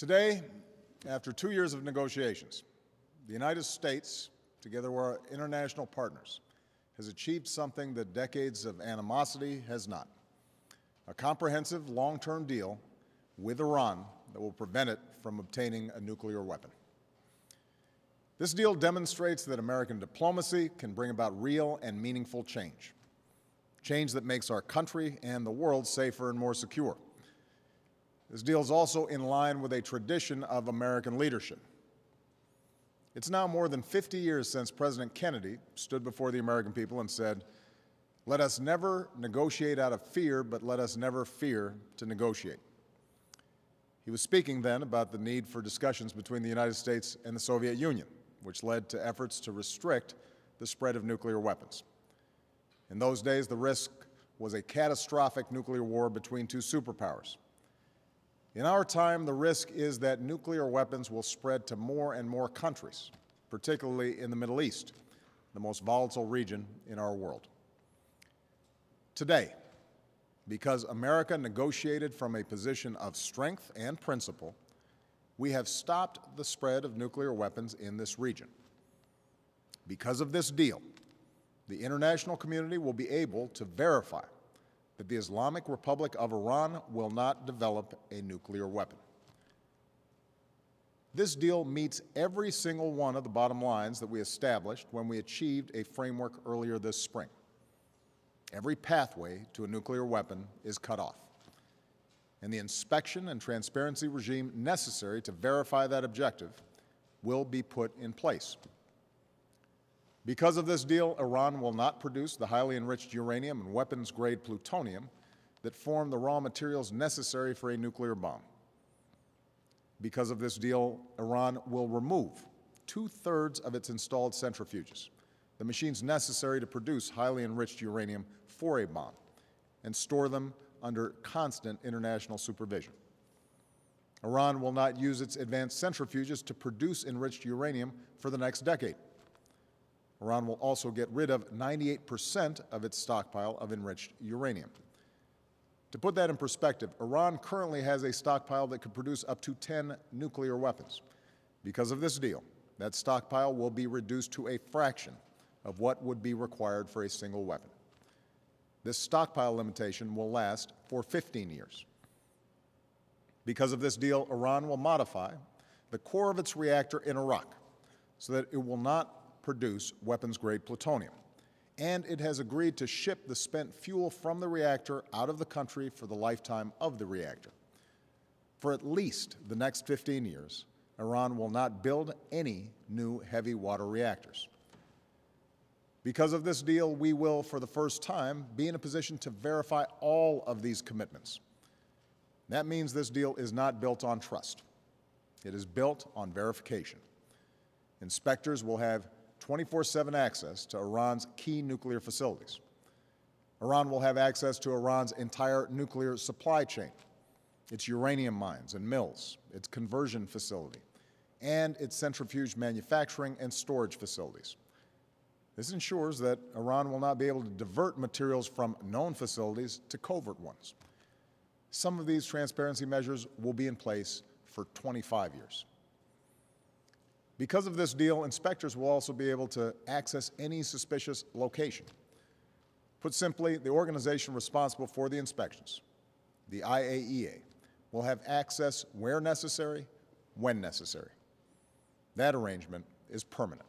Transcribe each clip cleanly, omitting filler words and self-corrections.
Today, after 2 years of negotiations, the United States, together with our international partners, has achieved something that decades of animosity has not: a comprehensive long-term deal with Iran that will prevent it from obtaining a nuclear weapon. This deal demonstrates that American diplomacy can bring about real and meaningful change, change that makes our country and the world safer and more secure. This deal is also in line with a tradition of American leadership. It's now more than 50 years since President Kennedy stood before the American people and said, "Let us never negotiate out of fear, but let us never fear to negotiate." He was speaking then about the need for discussions between the United States and the Soviet Union, which led to efforts to restrict the spread of nuclear weapons. In those days, the risk was a catastrophic nuclear war between two superpowers. In our time, the risk is that nuclear weapons will spread to more and more countries, particularly in the Middle East, the most volatile region in our world. Today, because America negotiated from a position of strength and principle, we have stopped the spread of nuclear weapons in this region. Because of this deal, the international community will be able to verify that the Islamic Republic of Iran will not develop a nuclear weapon. This deal meets every single one of the bottom lines that we established when we achieved a framework earlier this spring. Every pathway to a nuclear weapon is cut off, and the inspection and transparency regime necessary to verify that objective will be put in place. Because of this deal, Iran will not produce the highly enriched uranium and weapons-grade plutonium that form the raw materials necessary for a nuclear bomb. Because of this deal, Iran will remove 2/3 of its installed centrifuges, the machines necessary to produce highly enriched uranium for a bomb, and store them under constant international supervision. Iran will not use its advanced centrifuges to produce enriched uranium for the next decade. Iran will also get rid of 98% of its stockpile of enriched uranium. To put that in perspective, Iran currently has a stockpile that could produce up to 10 nuclear weapons. Because of this deal, that stockpile will be reduced to a fraction of what would be required for a single weapon. This stockpile limitation will last for 15 years. Because of this deal, Iran will modify the core of its reactor in Iraq so that it will not produce weapons-grade plutonium, and it has agreed to ship the spent fuel from the reactor out of the country for the lifetime of the reactor. For at least the next 15 years, Iran will not build any new heavy water reactors. Because of this deal, we will, for the first time, be in a position to verify all of these commitments. That means this deal is not built on trust. It is built on verification. Inspectors will have 24/7 access to Iran's key nuclear facilities. Iran will have access to Iran's entire nuclear supply chain, its uranium mines and mills, its conversion facility, and its centrifuge manufacturing and storage facilities. This ensures that Iran will not be able to divert materials from known facilities to covert ones. Some of these transparency measures will be in place for 25 years. Because of this deal, inspectors will also be able to access any suspicious location. Put simply, the organization responsible for the inspections, the IAEA, will have access where necessary, when necessary. That arrangement is permanent.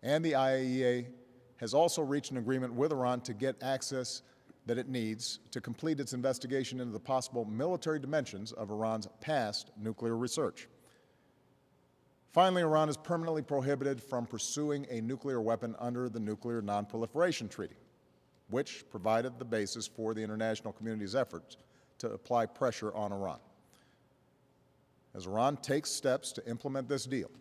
And the IAEA has also reached an agreement with Iran to get access that it needs to complete its investigation into the possible military dimensions of Iran's past nuclear research. Finally, Iran is permanently prohibited from pursuing a nuclear weapon under the Nuclear Non-Proliferation Treaty, which provided the basis for the international community's efforts to apply pressure on Iran. As Iran takes steps to implement this deal,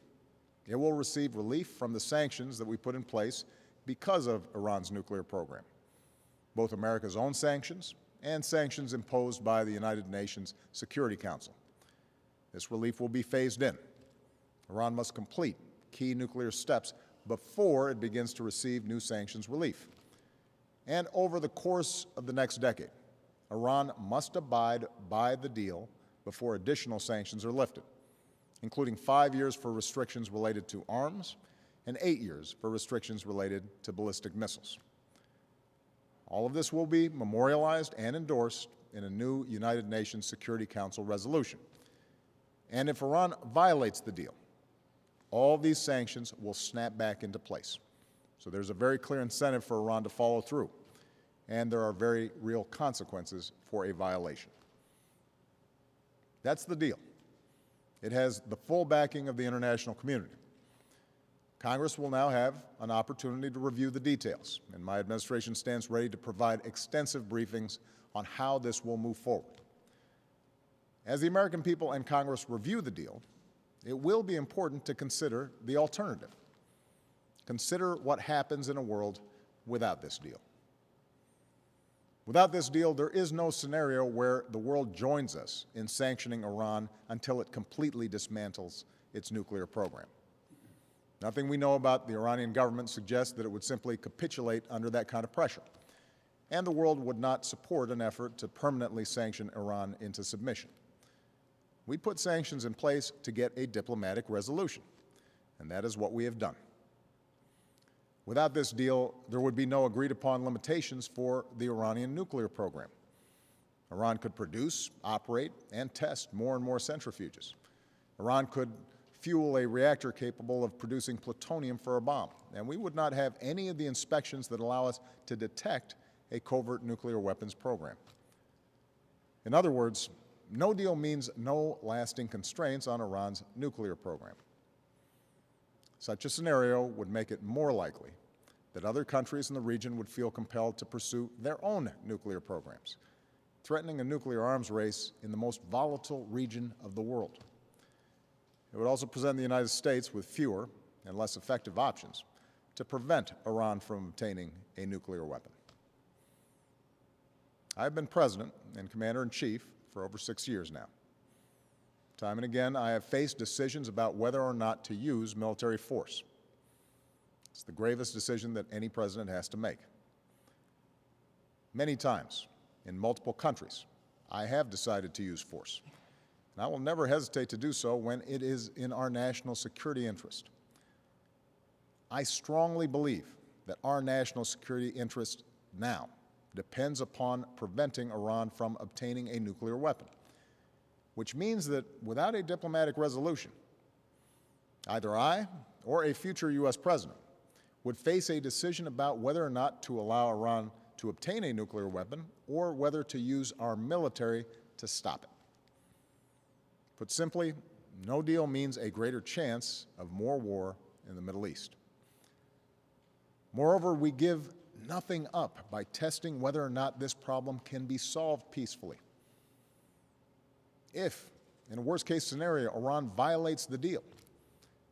it will receive relief from the sanctions that we put in place because of Iran's nuclear program, both America's own sanctions and sanctions imposed by the United Nations Security Council. This relief will be phased in. Iran must complete key nuclear steps before it begins to receive new sanctions relief. And over the course of the next decade, Iran must abide by the deal before additional sanctions are lifted, including 5 years for restrictions related to arms and 8 years for restrictions related to ballistic missiles. All of this will be memorialized and endorsed in a new United Nations Security Council resolution. And if Iran violates the deal, all these sanctions will snap back into place. So there's a very clear incentive for Iran to follow through, and there are very real consequences for a violation. That's the deal. It has the full backing of the international community. Congress will now have an opportunity to review the details, and my administration stands ready to provide extensive briefings on how this will move forward. As the American people and Congress review the deal, it will be important to consider the alternative. Consider what happens in a world without this deal. Without this deal, there is no scenario where the world joins us in sanctioning Iran until it completely dismantles its nuclear program. Nothing we know about the Iranian government suggests that it would simply capitulate under that kind of pressure, and the world would not support an effort to permanently sanction Iran into submission. We put sanctions in place to get a diplomatic resolution, and that is what we have done. Without this deal, there would be no agreed-upon limitations for the Iranian nuclear program. Iran could produce, operate, and test more and more centrifuges. Iran could fuel a reactor capable of producing plutonium for a bomb, and we would not have any of the inspections that allow us to detect a covert nuclear weapons program. In other words, no deal means no lasting constraints on Iran's nuclear program. Such a scenario would make it more likely that other countries in the region would feel compelled to pursue their own nuclear programs, threatening a nuclear arms race in the most volatile region of the world. It would also present the United States with fewer and less effective options to prevent Iran from obtaining a nuclear weapon. I've been President and Commander-in-Chief for over 6 years now. Time and again, I have faced decisions about whether or not to use military force. It's the gravest decision that any president has to make. Many times, in multiple countries, I have decided to use force, and I will never hesitate to do so when it is in our national security interest. I strongly believe that our national security interest now depends upon preventing Iran from obtaining a nuclear weapon, which means that without a diplomatic resolution, either I or a future U.S. president would face a decision about whether or not to allow Iran to obtain a nuclear weapon or whether to use our military to stop it. Put simply, no deal means a greater chance of more war in the Middle East. Moreover, we give nothing up by testing whether or not this problem can be solved peacefully. If, in a worst-case scenario, Iran violates the deal,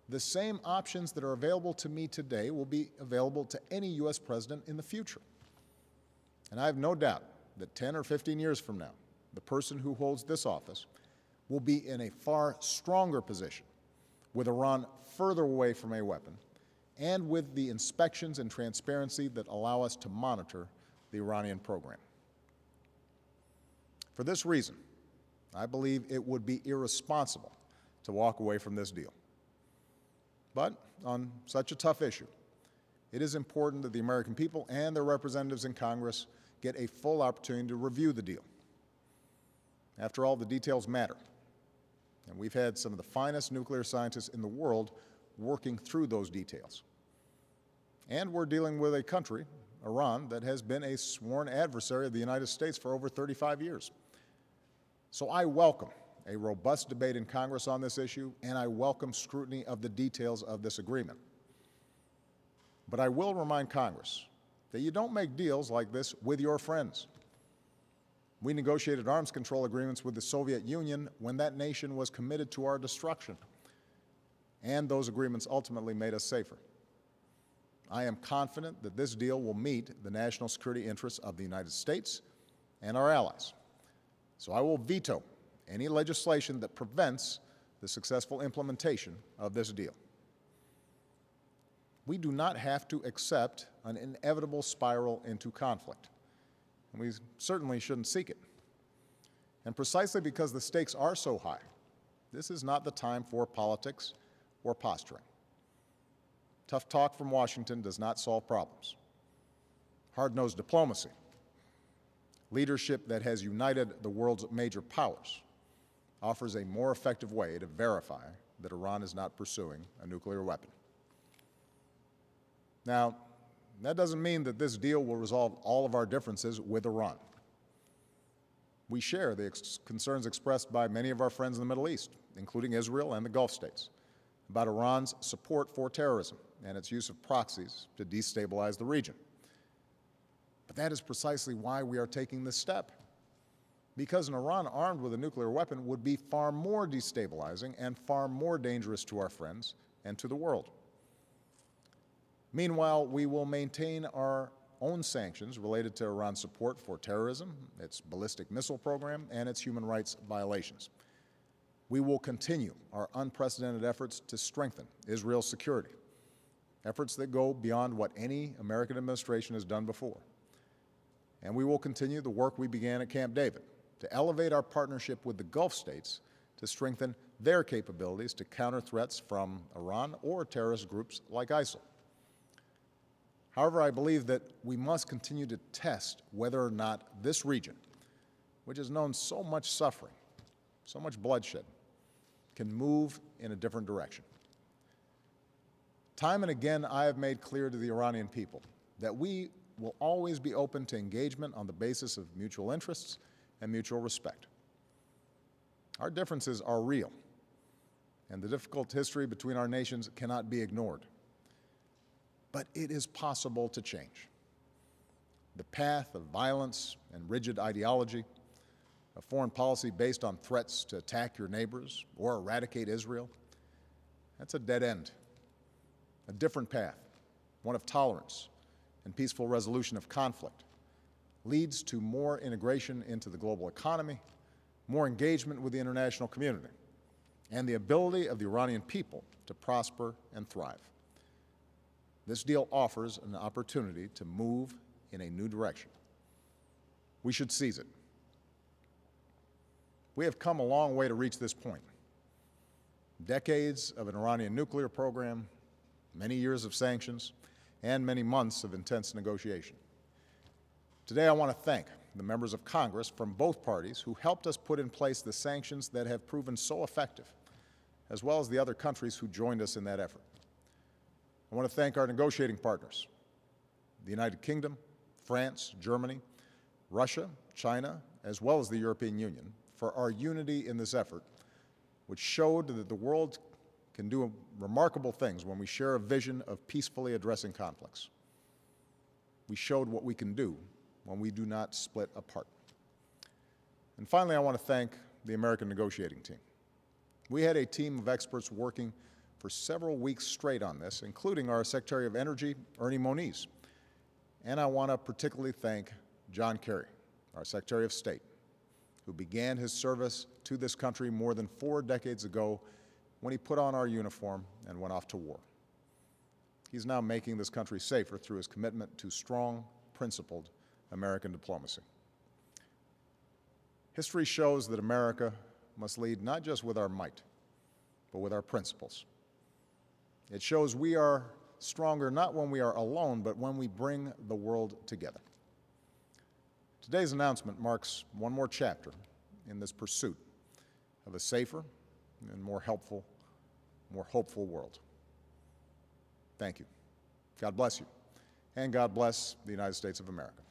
the same options that are available to me today will be available to any U.S. president in the future. And I have no doubt that 10 or 15 years from now, the person who holds this office will be in a far stronger position, with Iran further away from a weapon, and with the inspections and transparency that allow us to monitor the Iranian program. For this reason, I believe it would be irresponsible to walk away from this deal. But on such a tough issue, it is important that the American people and their representatives in Congress get a full opportunity to review the deal. After all, the details matter, and we've had some of the finest nuclear scientists in the world working through those details. And we're dealing with a country, Iran, that has been a sworn adversary of the United States for over 35 years. So I welcome a robust debate in Congress on this issue, and I welcome scrutiny of the details of this agreement. But I will remind Congress that you don't make deals like this with your friends. We negotiated arms control agreements with the Soviet Union when that nation was committed to our destruction, and those agreements ultimately made us safer. I am confident that this deal will meet the national security interests of the United States and our allies. So I will veto any legislation that prevents the successful implementation of this deal. We do not have to accept an inevitable spiral into conflict, and we certainly shouldn't seek it. And precisely because the stakes are so high, this is not the time for politics or posturing. Tough talk from Washington does not solve problems. Hard-nosed diplomacy, leadership that has united the world's major powers, offers a more effective way to verify that Iran is not pursuing a nuclear weapon. Now, that doesn't mean that this deal will resolve all of our differences with Iran. We share the concerns expressed by many of our friends in the Middle East, including Israel and the Gulf states, about Iran's support for terrorism and its use of proxies to destabilize the region. But that is precisely why we are taking this step. Because an Iran armed with a nuclear weapon would be far more destabilizing and far more dangerous to our friends and to the world. Meanwhile, we will maintain our own sanctions related to Iran's support for terrorism, its ballistic missile program, and its human rights violations. We will continue our unprecedented efforts to strengthen Israel's security, efforts that go beyond what any American administration has done before. And we will continue the work we began at Camp David to elevate our partnership with the Gulf states to strengthen their capabilities to counter threats from Iran or terrorist groups like ISIL. However, I believe that we must continue to test whether or not this region, which has known so much suffering, so much bloodshed, can move in a different direction. Time and again, I have made clear to the Iranian people that we will always be open to engagement on the basis of mutual interests and mutual respect. Our differences are real, and the difficult history between our nations cannot be ignored. But it is possible to change. The path of violence and rigid ideology, a foreign policy based on threats to attack your neighbors or eradicate Israel, that's a dead end. A different path, one of tolerance and peaceful resolution of conflict, leads to more integration into the global economy, more engagement with the international community, and the ability of the Iranian people to prosper and thrive. This deal offers an opportunity to move in a new direction. We should seize it. We have come a long way to reach this point. Decades of an Iranian nuclear program, many years of sanctions, and many months of intense negotiation. Today, I want to thank the members of Congress from both parties who helped us put in place the sanctions that have proven so effective, as well as the other countries who joined us in that effort. I want to thank our negotiating partners, the United Kingdom, France, Germany, Russia, China, as well as the European Union, for our unity in this effort, which showed that the world can do remarkable things when we share a vision of peacefully addressing conflicts. We showed what we can do when we do not split apart. And finally, I want to thank the American negotiating team. We had a team of experts working for several weeks straight on this, including our Secretary of Energy, Ernie Moniz. And I want to particularly thank John Kerry, our Secretary of State, who began his service to this country more than 4 decades ago when he put on our uniform and went off to war. He's now making this country safer through his commitment to strong, principled American diplomacy. History shows that America must lead not just with our might, but with our principles. It shows we are stronger not when we are alone, but when we bring the world together. Today's announcement marks one more chapter in this pursuit of a safer and more helpful, more hopeful world. Thank you. God bless you, and God bless the United States of America.